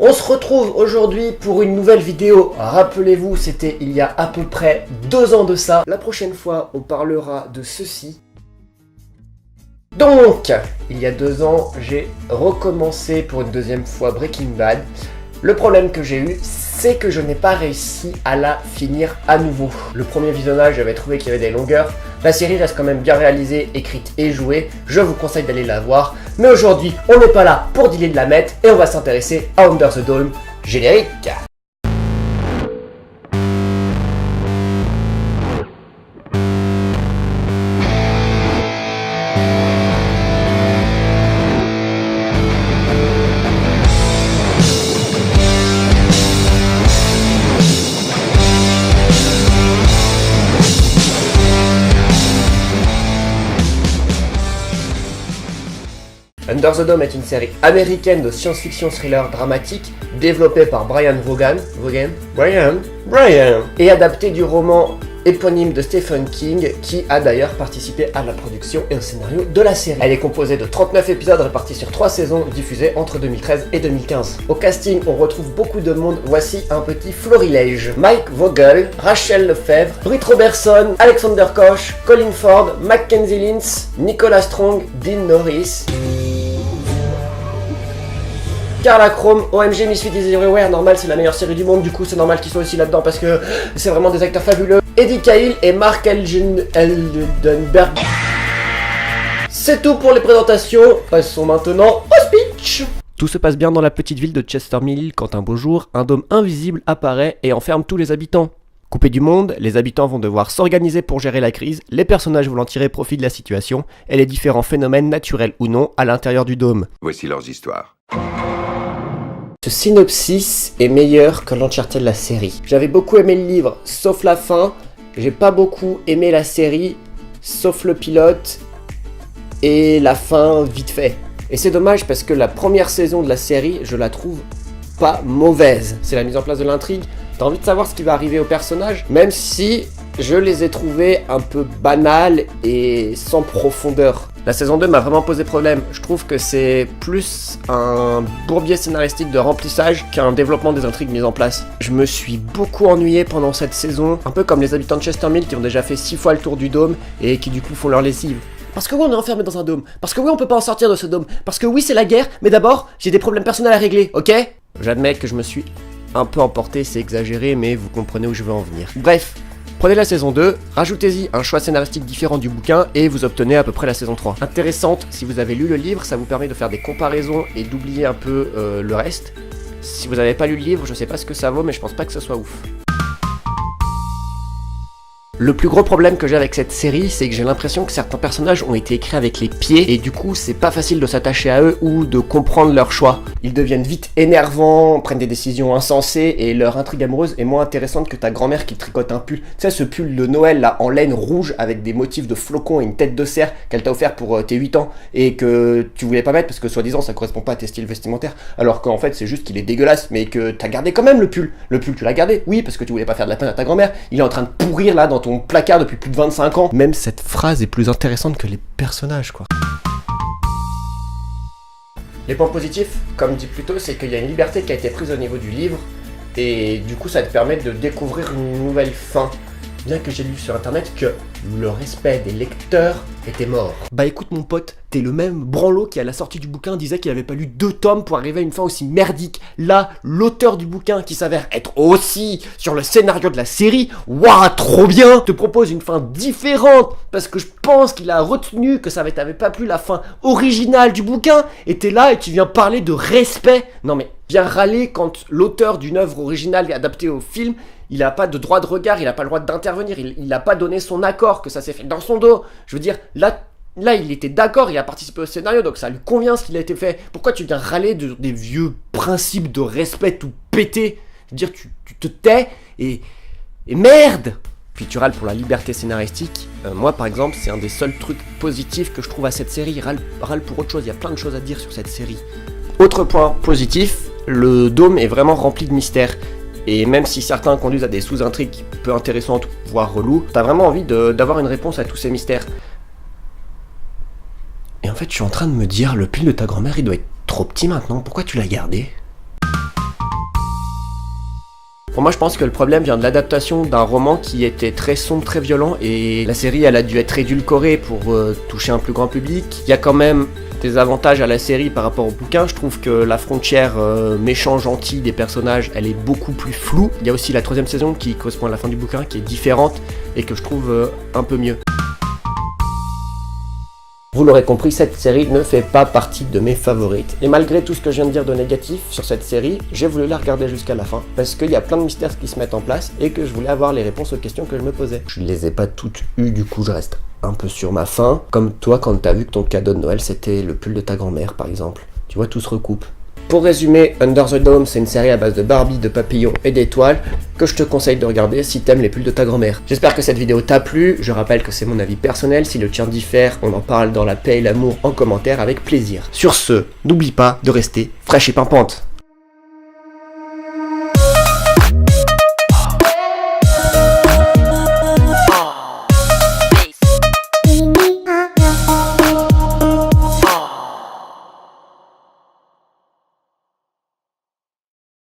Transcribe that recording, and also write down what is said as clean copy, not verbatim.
On se retrouve aujourd'hui pour une nouvelle vidéo. Rappelez-vous, c'était il y a à peu près 2 ans de ça. La prochaine fois, on parlera de ceci. Donc, il y a 2 ans, j'ai recommencé pour une deuxième fois Breaking Bad. Le problème que j'ai eu, c'est que je n'ai pas réussi à la finir à nouveau. Le premier visionnage, j'avais trouvé qu'il y avait des longueurs. La série reste quand même bien réalisée, écrite et jouée. Je vous conseille d'aller la voir. Mais aujourd'hui, on n'est pas là pour dealer de la mettre et on va s'intéresser à Under the Dome. Générique. Under the Dome est une série américaine de science-fiction thriller dramatique développée par Brian Vaughan et adaptée du roman éponyme de Stephen King qui a d'ailleurs participé à la production et au scénario de la série. Elle est composée de 39 épisodes répartis sur 3 saisons diffusées entre 2013 et 2015. Au casting, on retrouve beaucoup de monde, voici un petit florilège. Mike Vogel, Rachel Lefebvre, Britt Robertson, Alexander Koch, Colin Ford, Mackenzie Lintz, Nicholas Strong, Dean Norris, Carla Chrome, OMG, Misfits is Everywhere, normal, c'est la meilleure série du monde, du coup c'est normal qu'ils soient aussi là-dedans parce que c'est vraiment des acteurs fabuleux. Eddie Cahill et Mark Eldenberg. C'est tout pour les présentations, passons maintenant au speech. Tout se passe bien dans la petite ville de Chester Mill quand un beau jour, un dôme invisible apparaît et enferme tous les habitants. Coupés du monde, les habitants vont devoir s'organiser pour gérer la crise, les personnages voulant tirer profit de la situation et les différents phénomènes naturels ou non à l'intérieur du dôme. Voici leurs histoires. Ce synopsis est meilleur que l'entièreté de la série. J'avais beaucoup aimé le livre, sauf la fin. J'ai pas beaucoup aimé la série, sauf le pilote et la fin vite fait. Et c'est dommage parce que la première saison de la série, je la trouve pas mauvaise. C'est la mise en place de l'intrigue. T'as envie de savoir ce qui va arriver aux personnages, même si je les ai trouvés un peu banals et sans profondeur. La saison 2 m'a vraiment posé problème. Je trouve que c'est plus un bourbier scénaristique de remplissage qu'un développement des intrigues mises en place. Je me suis beaucoup ennuyé pendant cette saison, un peu comme les habitants de Chester Mill qui ont déjà fait 6 fois le tour du dôme et qui du coup font leur lessive. Parce que oui, on est enfermé dans un dôme. Parce que oui, on peut pas en sortir de ce dôme. Parce que oui, c'est la guerre, mais d'abord, j'ai des problèmes personnels à régler, ok ? J'admets que je me suis un peu emporté, c'est exagéré, mais vous comprenez où je veux en venir. Bref. Prenez la saison 2, rajoutez-y un choix scénaristique différent du bouquin et vous obtenez à peu près la saison 3. Intéressante, si vous avez lu le livre, ça vous permet de faire des comparaisons et d'oublier un peu le reste. Si vous n'avez pas lu le livre, je sais pas ce que ça vaut, mais je pense pas que ce soit ouf. Le plus gros problème que j'ai avec cette série, c'est que j'ai l'impression que certains personnages ont été écrits avec les pieds et du coup c'est pas facile de s'attacher à eux ou de comprendre leurs choix. Ils deviennent vite énervants, prennent des décisions insensées et leur intrigue amoureuse est moins intéressante que ta grand-mère qui tricote un pull. Tu sais, ce pull de Noël là en laine rouge avec des motifs de flocons et une tête de cerf qu'elle t'a offert pour tes 8 ans et que tu voulais pas mettre parce que soi-disant ça correspond pas à tes styles vestimentaires alors qu'en fait c'est juste qu'il est dégueulasse mais que t'as gardé quand même le pull. Le pull tu l'as gardé, oui parce que tu voulais pas faire de la peine à ta grand-mère. Il est en train de pourrir là dans ton placard depuis plus de 25 ans. Même cette phrase est plus intéressante que les personnages, quoi. Les points positifs, comme dit plus tôt, c'est qu'il y a une liberté qui a été prise au niveau du livre, et du coup ça te permet de découvrir une nouvelle fin. Bien que j'ai lu sur internet que le respect des lecteurs était mort. Bah écoute mon pote, t'es le même branlot qui à la sortie du bouquin disait qu'il avait pas lu 2 tomes pour arriver à une fin aussi merdique. Là, l'auteur du bouquin qui s'avère être aussi sur le scénario de la série, waouh, trop bien, te propose une fin différente parce que je pense qu'il a retenu que ça t'avait pas plu la fin originale du bouquin et t'es là et tu viens parler de respect. Non mais viens râler quand l'auteur d'une œuvre originale est adaptée au film. Il n'a pas de droit de regard, il n'a pas le droit d'intervenir, il n'a pas donné son accord, que ça s'est fait dans son dos. Je veux dire, là il était d'accord, il a participé au scénario, donc ça lui convient ce qu'il a été fait. Pourquoi tu viens râler des vieux principes de respect tout pété ? Je veux dire, tu te tais et merde ! Puis tu râles pour la liberté scénaristique. Moi par exemple, c'est un des seuls trucs positifs que je trouve à cette série. Râle pour autre chose, il y a plein de choses à dire sur cette série. Autre point positif, le dôme est vraiment rempli de mystères. Et même si certains conduisent à des sous-intrigues peu intéressantes, voire reloues, t'as vraiment envie d'avoir une réponse à tous ces mystères. Et en fait, je suis en train de me dire, le pull de ta grand-mère, il doit être trop petit maintenant, pourquoi tu l'as gardé ? Pour moi, je pense que le problème vient de l'adaptation d'un roman qui était très sombre, très violent, et la série, elle a dû être édulcorée pour toucher un plus grand public. Il y a quand même des avantages à la série par rapport au bouquin. Je trouve que la frontière méchant-gentil des personnages, elle est beaucoup plus floue. Il y a aussi la 3e saison qui correspond à la fin du bouquin, qui est différente et que je trouve un peu mieux. Vous l'aurez compris, cette série ne fait pas partie de mes favorites. Et malgré tout ce que je viens de dire de négatif sur cette série, j'ai voulu la regarder jusqu'à la fin, parce qu'il y a plein de mystères qui se mettent en place et que je voulais avoir les réponses aux questions que je me posais. Je les ai pas toutes eues, du coup je reste un peu sur ma faim. Comme toi quand t'as vu que ton cadeau de Noël c'était le pull de ta grand-mère par exemple. Tu vois, tout se recoupe. Pour résumer, Under the Dome, c'est une série à base de Barbie, de papillons et d'étoiles que je te conseille de regarder si t'aimes les pulls de ta grand-mère. J'espère que cette vidéo t'a plu, je rappelle que c'est mon avis personnel, si le tien diffère, on en parle dans la paix et l'amour en commentaire avec plaisir. Sur ce, n'oublie pas de rester fraîche et pimpante.